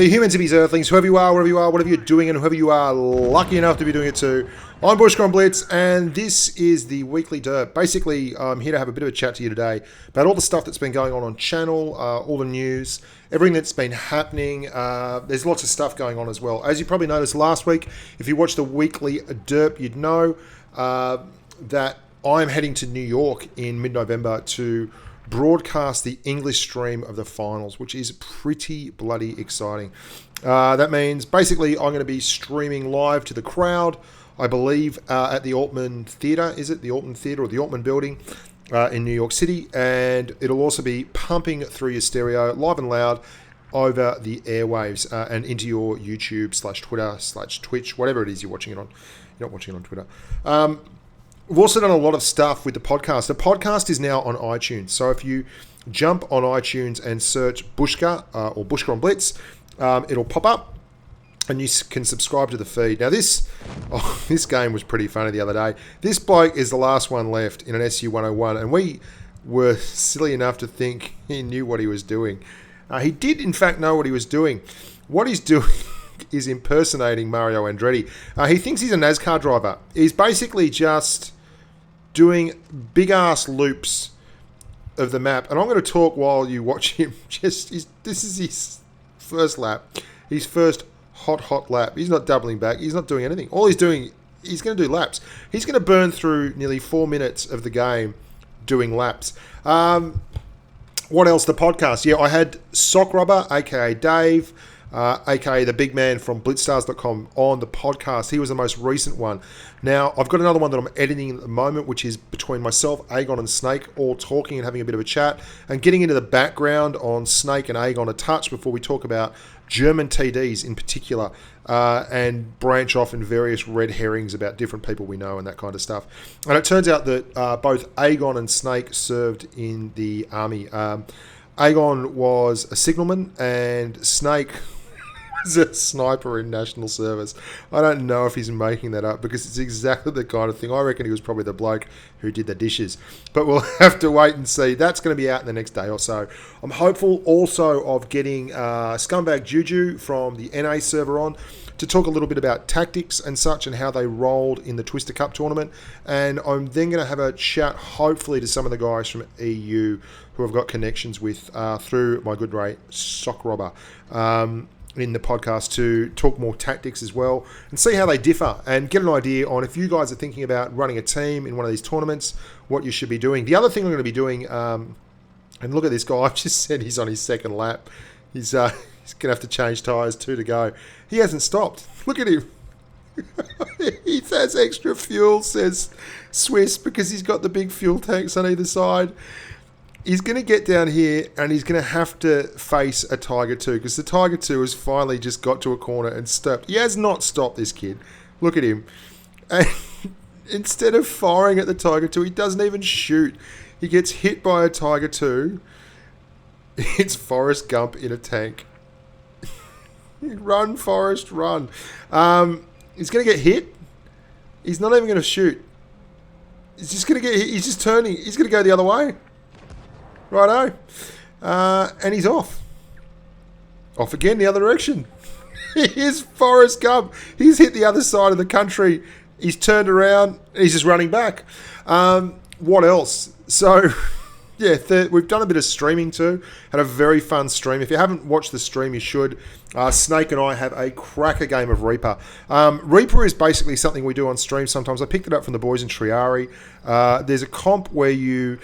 there, humans, hippies, earthlings, whoever you are, wherever you are, whatever you're doing, and whoever you are lucky enough to be doing it too. I'm Bushka on Blitz, and this is the weekly DERP. Basically, I'm here to have a bit of a chat to you today about all the stuff that's been going on channel, all the news, everything that's been happening. There's lots of stuff going on as well. As you probably noticed last week, if you watched the weekly DERP, you'd know that I'm heading to New York in mid-November to broadcast the English stream of the finals, which is pretty bloody exciting. That means basically I'm going to be streaming live to the crowd, I believe, at the Altman Theatre. Is it the Altman Theatre or the Altman Building in New York City? And it'll also be pumping through your stereo, live and loud, over the airwaves and into your YouTube/Twitter/Twitch, whatever it is you're watching it on. You're not watching it on Twitter. We've also done a lot of stuff with the podcast. The podcast is now on iTunes. So if you jump on iTunes and search Bushka or Bushka on Blitz, it'll pop up and you can subscribe to the feed. Now this game was pretty funny the other day. This bloke is the last one left in an SU-101, and we were silly enough to think he knew what he was doing. He did in fact know what he was doing. What he's doing is impersonating Mario Andretti. He thinks he's a NASCAR driver. He's basically just doing big-ass loops of the map. And I'm going to talk while you watch him. This is his first lap. His first hot lap. He's not doubling back. He's not doing anything. All he's doing, he's going to do laps. He's going to burn through nearly 4 minutes of the game doing laps. What else? The podcast. Yeah, I had Sock Rubber, a.k.a. Dave, a.k.a. the big man from blitzstars.com on the podcast. He was the most recent one. Now, I've got another one that I'm editing at the moment, which is between myself, Aegon, and Snake, all talking and having a bit of a chat and getting into the background on Snake and Aegon a touch before we talk about German TDs in particular and branch off in various red herrings about different people we know and that kind of stuff. And it turns out that both Aegon and Snake served in the army. Aegon was a signalman and Snake was a sniper in national service. I don't know if he's making that up because it's exactly the kind of thing. I reckon he was probably the bloke who did the dishes. But we'll have to wait and see. That's going to be out in the next day or so. I'm hopeful also of getting Scumbag Juju from the NA server on to talk a little bit about tactics and such and how they rolled in the Twister Cup tournament. And I'm then going to have a chat, hopefully, to some of the guys from EU who I've got connections with through my good mate, Sock Robber, in the podcast to talk more tactics as well and see how they differ and get an idea on if you guys are thinking about running a team in one of these tournaments, what you should be doing. The other thing I'm going to be doing, and look at this guy, I've just said he's on his second lap. He's going to have to change tyres, 2 to go. He hasn't stopped. Look at him. He has extra fuel, says Swiss, because he's got the big fuel tanks on either side. He's going to get down here and he's going to have to face a Tiger 2 because the Tiger 2 has finally just got to a corner and stopped. He has not stopped, this kid. Look at him. And instead of firing at the Tiger 2, he doesn't even shoot. He gets hit by a Tiger 2. It's Forrest Gump in a tank. Run, Forrest, run. He's going to get hit. He's not even going to shoot. He's just going to get hit. He's just turning. He's going to go the other way. Righto. And he's off. Off again the other direction. Here's Forrest Gump. He's hit the other side of the country. He's turned around. And he's just running back. What else? So, yeah, we've done a bit of streaming too. Had a very fun stream. If you haven't watched the stream, you should. Snake and I have a cracker game of Reaper. Reaper is basically something we do on stream sometimes. I picked it up from the boys in Triari. There's a comp where you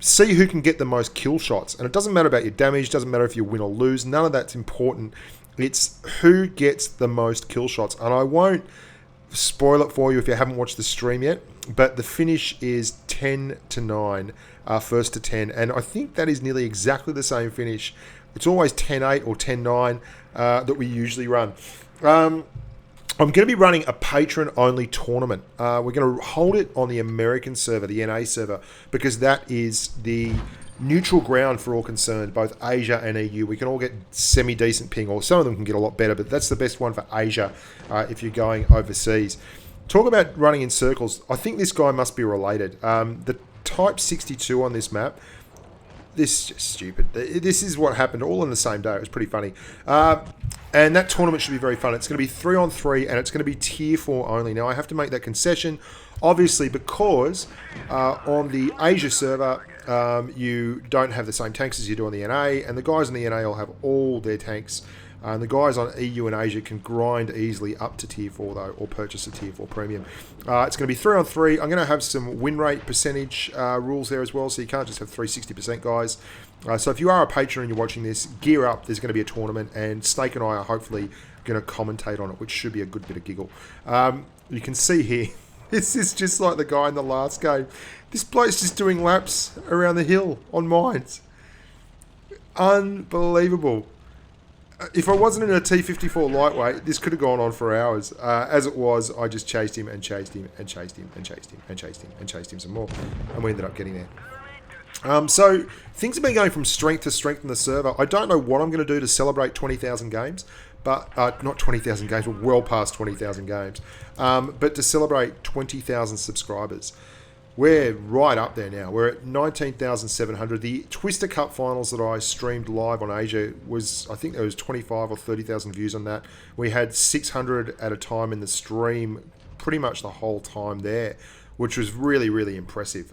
see who can get the most kill shots. And it doesn't matter about your damage, doesn't matter if you win or lose. None of that's important. It's who gets the most kill shots. And I won't spoil it for you if you haven't watched the stream yet. But the finish is 10-9, first to 10. And I think that is nearly exactly the same finish. It's always 10-8 or 10-9 that we usually run. I'm going to be running a patron-only tournament. We're going to hold it on the American server, the NA server, because that is the neutral ground for all concerned, both Asia and EU. We can all get semi-decent ping, or some of them can get a lot better, but that's the best one for Asia if you're going overseas. Talk about running in circles. I think this guy must be related. The Type 62 on this map, this is just stupid. This is what happened all on the same day. It was pretty funny. And that tournament should be very fun. It's going to be 3-on-3, and it's going to be tier 4 only. Now, I have to make that concession, obviously, because on the Asia server, you don't have the same tanks as you do on the NA, and the guys in the NA will have all their tanks. And the guys on EU and Asia can grind easily up to tier 4, though, or purchase a tier 4 premium. It's going to be 3-on-3. I'm going to have some win rate percentage rules there as well, so you can't just have 360% guys. So if you are a patron and you're watching this, gear up. There's going to be a tournament, and Snake and I are hopefully going to commentate on it, which should be a good bit of giggle. You can see here, this is just like the guy in the last game. This bloke's just doing laps around the hill on mines. Unbelievable. If I wasn't in a T54 lightweight, this could have gone on for hours. As it was, I just chased him and chased him and chased him and chased him and chased him and chased him some more. And we ended up getting there. So things have been going from strength to strength in the server. I don't know what I'm going to do to celebrate 20,000 games, but not 20,000 games, we're well past 20,000 games. But to celebrate 20,000 subscribers. We're right up there now. We're at 19,700. The Twister Cup finals that I streamed live on Asia was, I think there was 25 or 30,000 views on that. We had 600 at a time in the stream pretty much the whole time there, which was really, really impressive.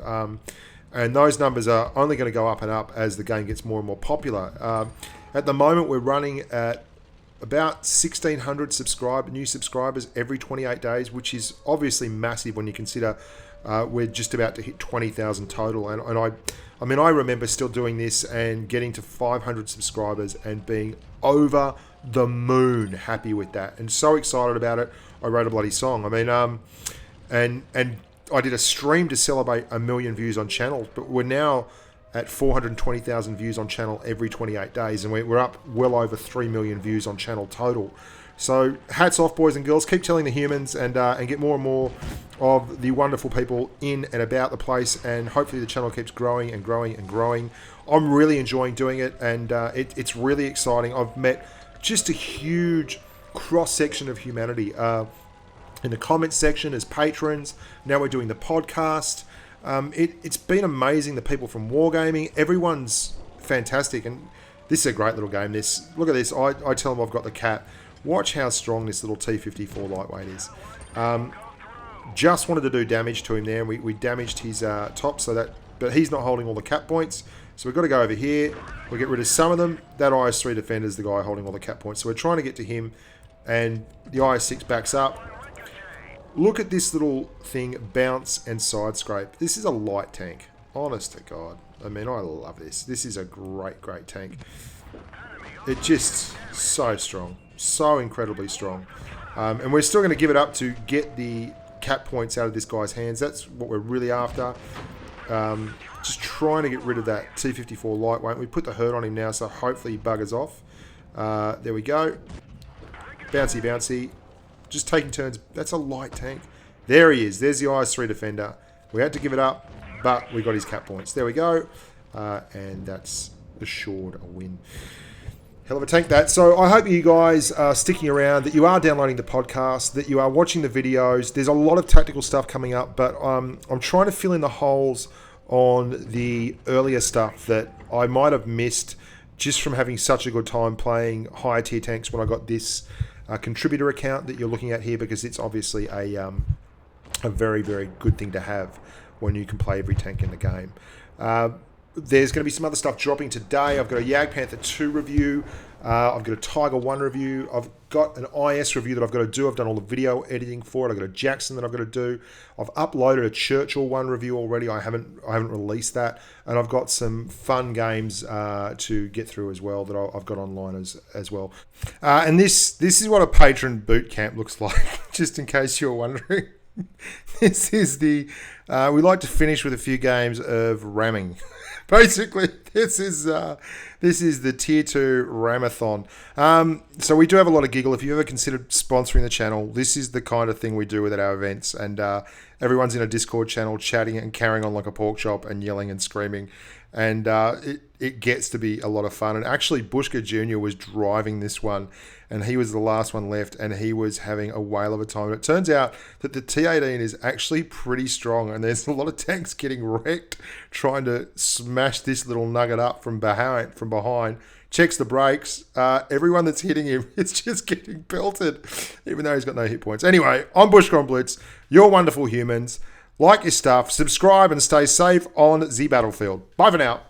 And those numbers are only going to go up and up as the game gets more and more popular. At the moment, we're running at about 1,600 new subscribers every 28 days, which is obviously massive when you consider we're just about to hit 20,000 total. And I mean, I remember still doing this and getting to 500 subscribers and being over the moon happy with that and so excited about it. I wrote a bloody song. I mean, and I did a stream to celebrate 1 million views on channel, but we're now at 420,000 views on channel every 28 days, and we're up well over 3 million views on channel total. So hats off, boys and girls. Keep telling the humans and get more and more of the wonderful people in and about the place, and hopefully the channel keeps growing and growing and growing. I'm really enjoying doing it, and it's really exciting. I've met just a huge cross-section of humanity in the comments section as patrons. Now we're doing the podcast. It's been amazing. The people from Wargaming, everyone's fantastic, and this is a great little game. Look at this. I tell them I've got the cat. Watch how strong this little T54 lightweight is. Just wanted to do damage to him there. We damaged his top, but he's not holding all the cap points. So we've got to go over here. We'll get rid of some of them. That IS-3 defender is the guy holding all the cap points. So we're trying to get to him, and the IS-6 backs up. Look at this little thing bounce and side scrape. This is a light tank. Honest to God. I mean, I love this. This is a great, great tank. It's just so strong. So incredibly strong. And we're still going to give it up to get the cap points out of this guy's hands. That's what we're really after. Just trying to get rid of that T54 lightweight. We put the hurt on him now, so hopefully he buggers off. There we go. Bouncy, bouncy. Just taking turns. That's a light tank. There he is. There's the IS-3 defender. We had to give it up, but we got his cap points. There we go. And that's assured a win. Hell of a tank that. So I hope you guys are sticking around, that you are downloading the podcast, that you are watching the videos. There's a lot of tactical stuff coming up, but I'm trying to fill in the holes on the earlier stuff that I might have missed just from having such a good time playing higher tier tanks when I got this contributor account that you're looking at here, because it's obviously a very, very good thing to have when you can play every tank in the game. There's going to be some other stuff dropping today. I've got a Jagdpanther 2 review. I've got a Tiger 1 review. I've got an IS review that I've got to do. I've done all the video editing for it. I've got a Jackson that I've got to do. I've uploaded a Churchill 1 review already. I haven't released that. And I've got some fun games to get through as well that I've got online as well. And this is what a patron boot camp looks like, just in case you're wondering. This is we like to finish with a few games of ramming. Basically, this is the Tier 2 Ramathon. So we do have a lot of giggle. If you ever considered sponsoring the channel, this is the kind of thing we do at our events. And everyone's in a Discord channel chatting and carrying on like a pork chop and yelling and screaming. And it gets to be a lot of fun. And actually, Bushka Jr. was driving this one, and he was the last one left, and he was having a whale of a time. And it turns out that the T18 is actually pretty strong, and there's a lot of tanks getting wrecked trying to smash this little nugget up from behind. checks the brakes. Everyone that's hitting him, it's just getting pelted, even though he's got no hit points. Anyway, I'm Bushka on Blitz. You're wonderful humans. Like your stuff, subscribe, and stay safe on the battlefield. Bye for now.